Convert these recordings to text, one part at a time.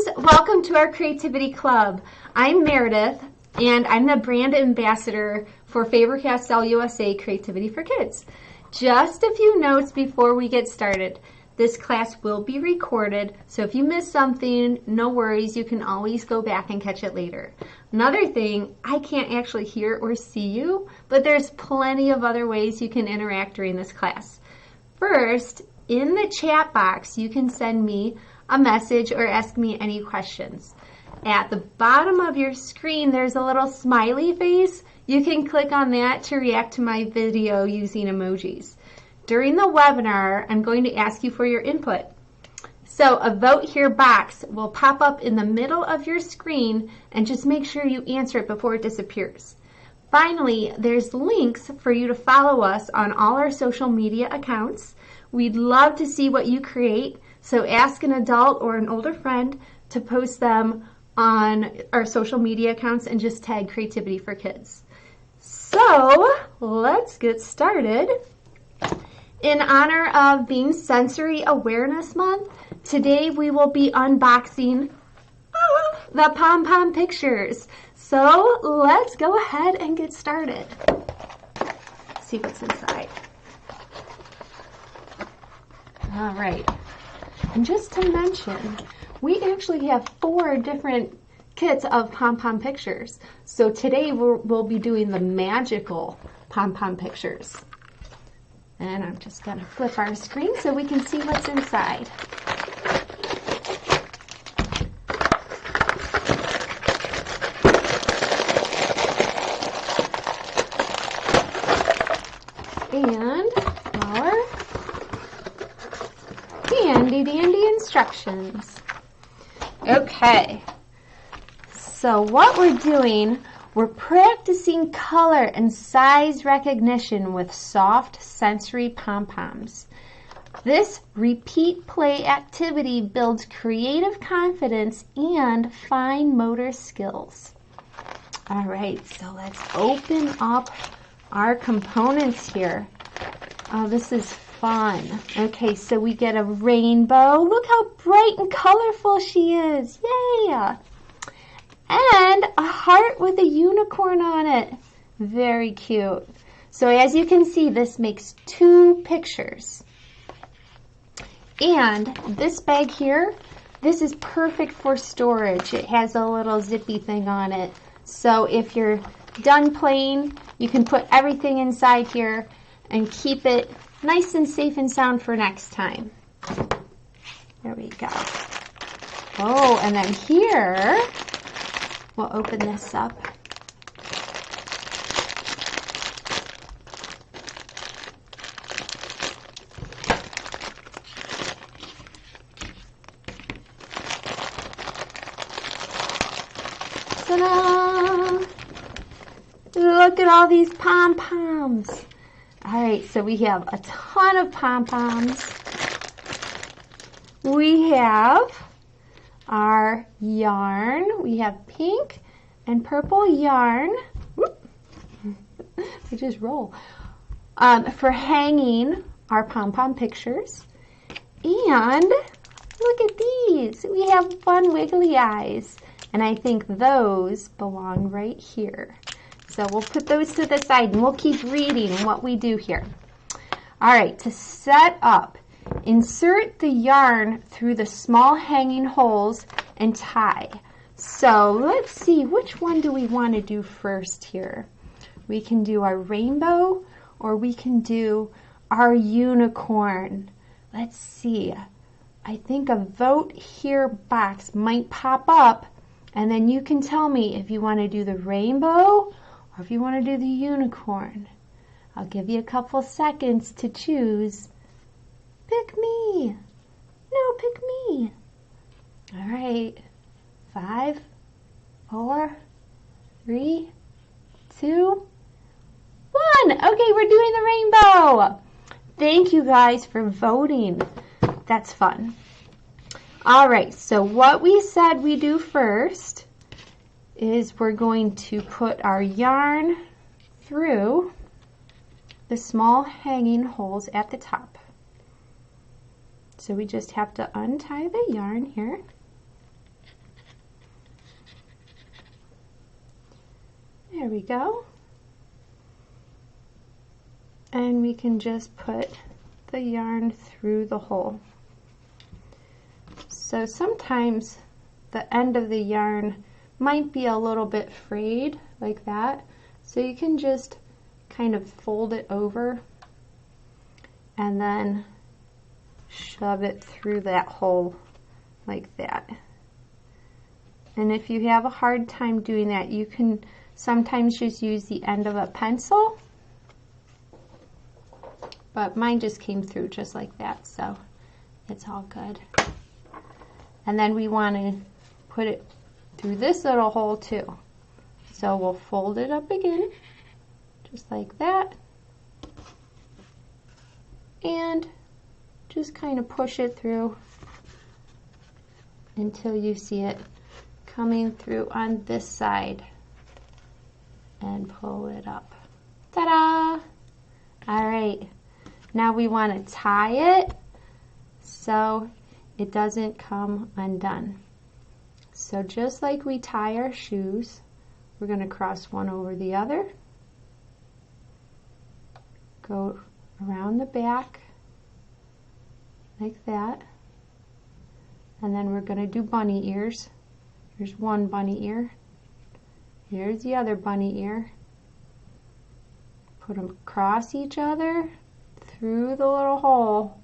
friends, welcome to our Creativity Club. I'm Meredith and I'm the brand ambassador for Faber-Castell USA Creativity for Kids. Just a few notes before we get started. This class will be recorded, so if you miss something, no worries, you can always go back and catch it later. Another thing, I can't actually hear or see you, but there's plenty of other ways you can interact during this class. First, in the chat box, you can send me a message or ask me any questions. At the bottom of your screen, there's a little smiley face. You can click on that to react to my video using emojis. During the webinar, I'm going to ask you for your input. So a vote here box will pop up in the middle of your screen, and just make sure you answer it before it disappears. Finally, there's links for you to follow us on all our social media accounts. We'd love to see what you create, so ask an adult or an older friend to post them on our social media accounts and just tag Creativity for Kids. So let's get started. In honor of being Sensory Awareness Month, today we will be unboxing the Pom Pom Pictures. So let's go ahead and get started. Let's see what's inside. All right, and just to mention, we actually have 4 different kits of Pom Pom Pictures. So today we'll be doing the magical Pom Pom Pictures. And I'm just going to flip our screen so we can see what's inside. And our handy dandy instructions. Okay, so what we're doing, we're practicing color and size recognition with soft sensory pom-poms. This repeat play activity builds creative confidence and fine motor skills. All right, so let's open up our components here. Oh, this is fun. Okay, so we get a rainbow. Look how bright and colorful she is. Yay! And a heart with a unicorn on it. Very cute. So as you can see, this makes 2 pictures. And this bag here, this is perfect for storage. It has a little zippy thing on it. So if you're done playing, you can put everything inside here and keep it nice and safe and sound for next time. There we go. Oh, and then here, we'll open this up. Ta-da! Look at all these pom-poms. All right, so we have a ton of pom-poms. We have our yarn. We have pink and purple yarn. Whoop. I just roll. For hanging our pom-pom pictures. And look at these. We have fun wiggly eyes. And I think those belong right here. So we'll put those to the side and we'll keep reading what we do here. All right, to set up, insert the yarn through the small hanging holes and tie. So let's see, which one do we want to do first here? We can do our rainbow or we can do our unicorn. Let's see. I think a vote here box might pop up, and then you can tell me if you want to do the rainbow or if you want to do the unicorn. I'll give you a couple seconds to choose. Pick me. No, pick me. All right. 5, 4, 3, 2, 1. Okay, we're doing the rainbow. Thank you guys for voting. That's fun. All right, so what we said we do first is we're going to put our yarn through the small hanging holes at the top. So we just have to untie the yarn here. we go. And we can just put the yarn through the hole. So sometimes the end of the yarn might be a little bit frayed like that. So you can just kind of fold it over and then shove it through that hole like that. And if you have a hard time doing that, you can sometimes just use the end of a pencil. But mine just came through just like that, so it's all good. And then we want to put it through this little hole too. So we'll fold it up again, just like that. And just kind of push it through until you see it coming through on this side. And pull it up. Ta-da! All right. Now we want to tie it so it doesn't come undone. So just like we tie our shoes, we're going to cross one over the other, go around the back like that, and then we're going to do bunny ears. Here's one bunny ear. Here's the other bunny ear. Put them across each other, through the little hole,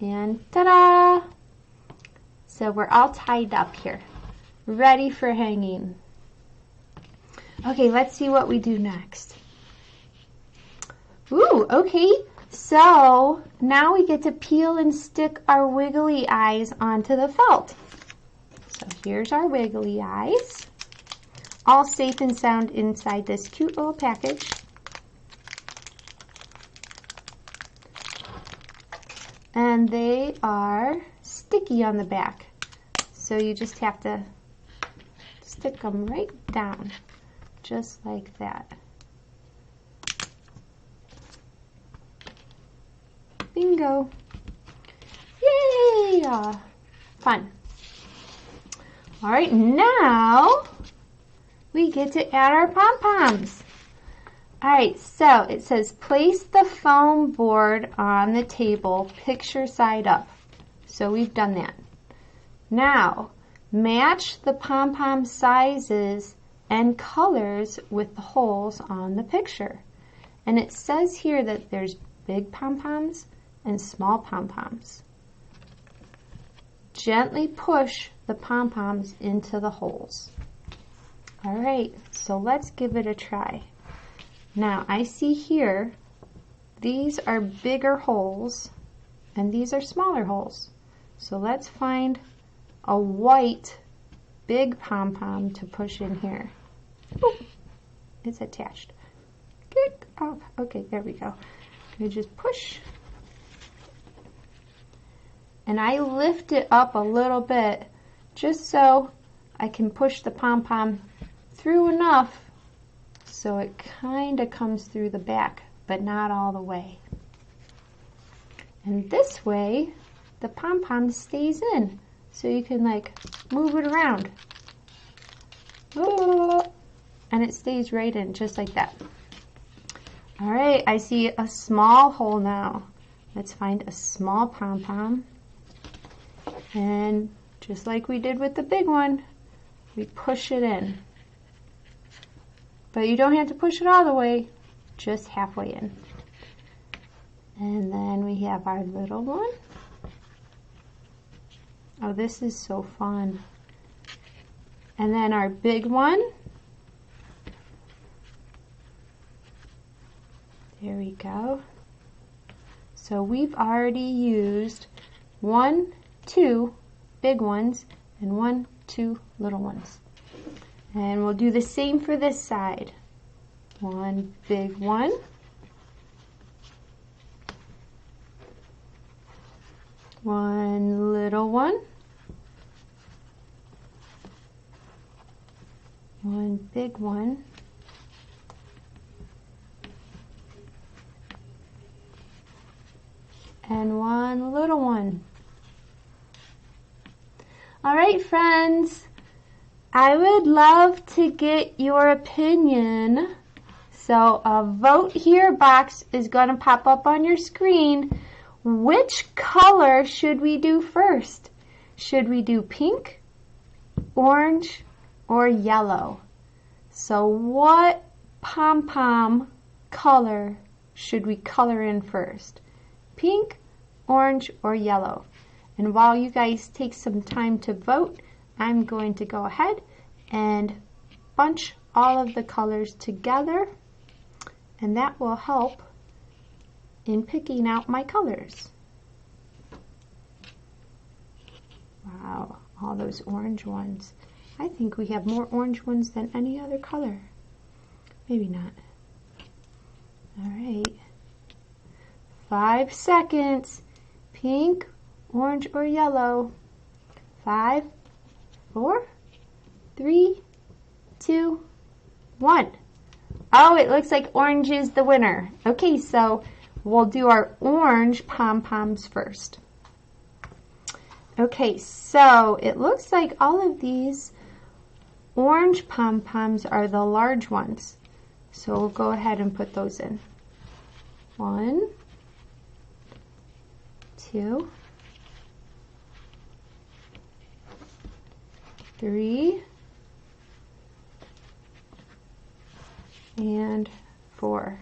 and ta-da! So we're all tied up here, ready for hanging. Okay, let's see what we do next. Ooh, okay, so now we get to peel and stick our wiggly eyes onto the felt. So here's our wiggly eyes, all safe and sound inside this cute little package. And they are sticky on the back, so you just have to stick them right down, just like that. Bingo! Yay! Fun. All right, now we get to add our pom-poms. All right, so it says place the foam board on the table, picture side up. So we've done that. Now, match the pom-pom sizes and colors with the holes on the picture. And it says here that there's big pom-poms and small pom-poms. Gently push the pom-poms into the holes. All right, so let's give it a try. Now I see here, these are bigger holes and these are smaller holes. So let's find a white big pom-pom to push in here. Ooh, it's attached. Get up. Okay, there we go. You just push. And I lift it up a little bit just so I can push the pom-pom through enough so it kind of comes through the back, but not all the way. And this way, the pom-pom stays in, so you can like move it around. And it stays right in, just like that. All right, I see a small hole now. Let's find a small pom-pom. And just like we did with the big one, we push it in. But you don't have to push it all the way, just halfway in. And then we have our little one. Oh, this is so fun. And then our big one. There we go. So we've already used 1, 2 big ones and 1, 2 little ones. And we'll do the same for this side. 1 big one. 1 little one. 1 big one. And 1 little one. All right, friends. I would love to get your opinion. So a vote here box is going to pop up on your screen. Which color should we do first? Should we do pink, orange, or yellow? So what pom-pom color should we color in first? Pink, orange, or yellow? And while you guys take some time to vote, I'm going to go ahead and bunch all of the colors together, and that will help in picking out my colors. Wow, all those orange ones. I think we have more orange ones than any other color. Maybe not. All right. 5 seconds. Pink, orange, or yellow. 5, 4, 3, 2, 1. Oh, it looks like orange is the winner. Okay, so we'll do our orange pom-poms first. Okay, so it looks like all of these orange pom-poms are the large ones. So we'll go ahead and put those in. 1, 2, 3, and 4.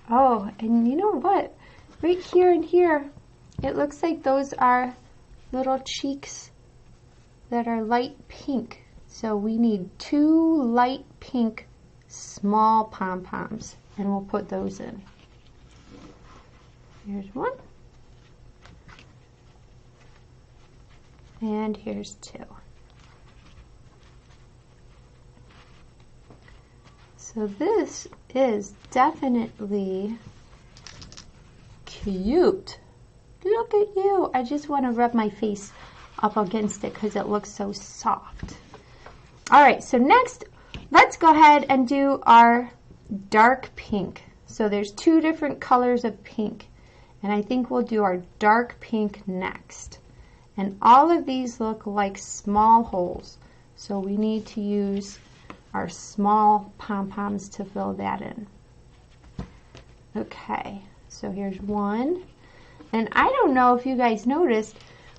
Oh, and you know what? Right here and here, it looks like those are little cheeks that are light pink. So we need 2 light pink small pom-poms, and we'll put those in. Here's 1. And here's 2. So this is definitely cute. Look at you. I just want to rub my face up against it because it looks so soft. All right, so next, let's go ahead and do our dark pink. So there's 2 different colors of pink, and I think we'll do our dark pink next. And all of these look like small holes, so we need to use our small pom-poms to fill that in. Okay, so here's 1. And I don't know if you guys noticed,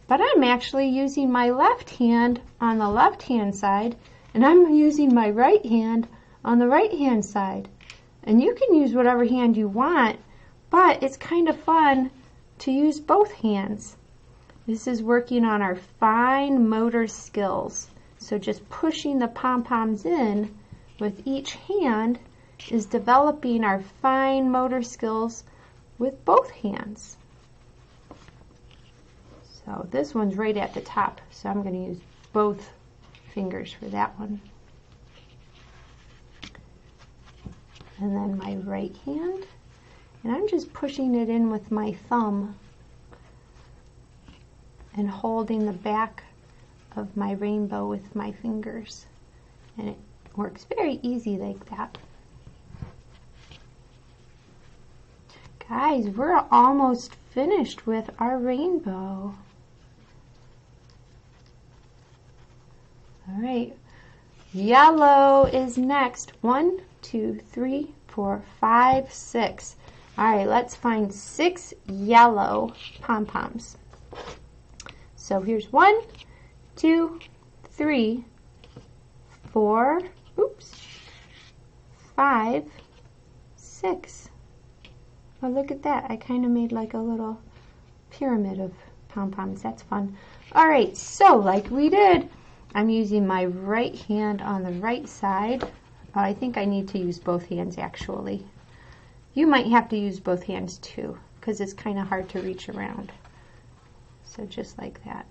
but I'm actually using my left hand on the left hand side, and I'm using my right hand on the right hand side. And you can use whatever hand you want, but it's kind of fun to use both hands. This is working on our fine motor skills. So just pushing the pom-poms in with each hand is developing our fine motor skills with both hands. So this one's right at the top, so I'm going to use both fingers for that one. And then my right hand, and I'm just pushing it in with my thumb and holding the back of my rainbow with my fingers, and it works very easy like that. Guys, we're almost finished with our rainbow. All right, yellow is next. 1, 2, 3, 4, 5, 6. All right, let's find 6 yellow pom-poms. So here's 1, 2, 3, 4, 5, 6. Oh, look at that. I kind of made like a little pyramid of pom-poms. That's fun. All right, so like we did, I'm using my right hand on the right side. Oh, I think I need to use both hands actually. You might have to use both hands too, because it's kind of hard to reach around. So just like that.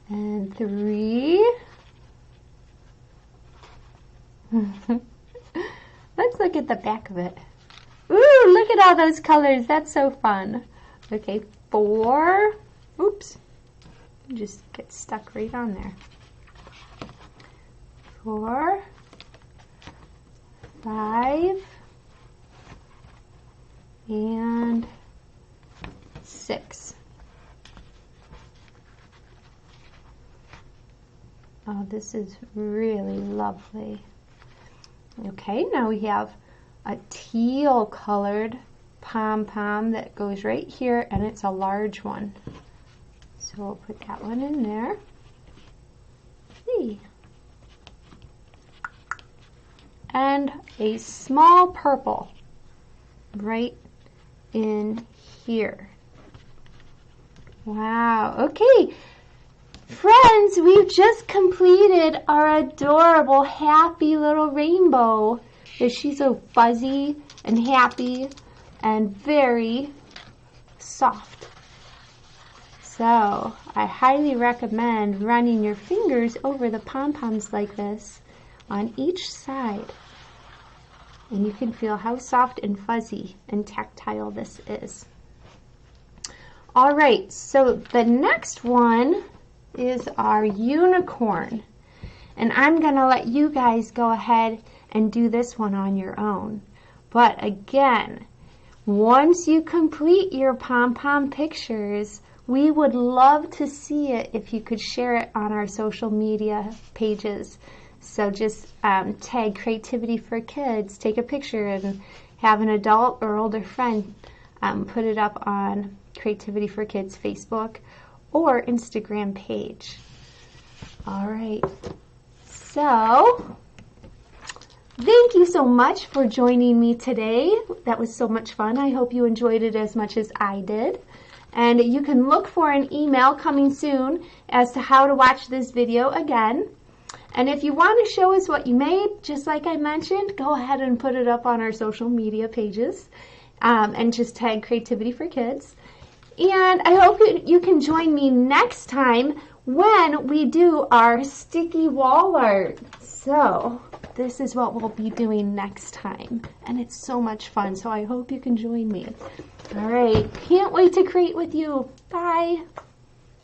And 3. Let's look at the back of it. Ooh, look at all those colors. That's so fun. Okay, 4. Oops. Just get stuck right on there. 4, 5, and 6. Oh, this is really lovely. Okay, now we have a teal colored pom-pom that goes right here, and it's a large one. So we'll put that one in there. See. And a small purple right in here. Wow. Okay, friends, we've just completed our adorable happy little rainbow. She's so fuzzy and happy and very soft. So I highly recommend running your fingers over the pom-poms like this on each side. And you can feel how soft and fuzzy and tactile this is. All right, so the next one is our unicorn. And I'm gonna let you guys go ahead and do this one on your own. But again, once you complete your pom-pom pictures, we would love to see it if you could share it on our social media pages. So just tag Creativity for Kids, take a picture, and have an adult or older friend put it up on Creativity for Kids Facebook or Instagram page. All right, so thank you so much for joining me today. That was so much fun. I hope you enjoyed it as much as I did. And you can look for an email coming soon as to how to watch this video again. And if you want to show us what you made, just like I mentioned, go ahead and put it up on our social media pages and just tag Creativity for Kids. And I hope you can join me next time when we do our sticky wall art. So this is what we'll be doing next time. And it's so much fun, so I hope you can join me. All right, can't wait to create with you. Bye.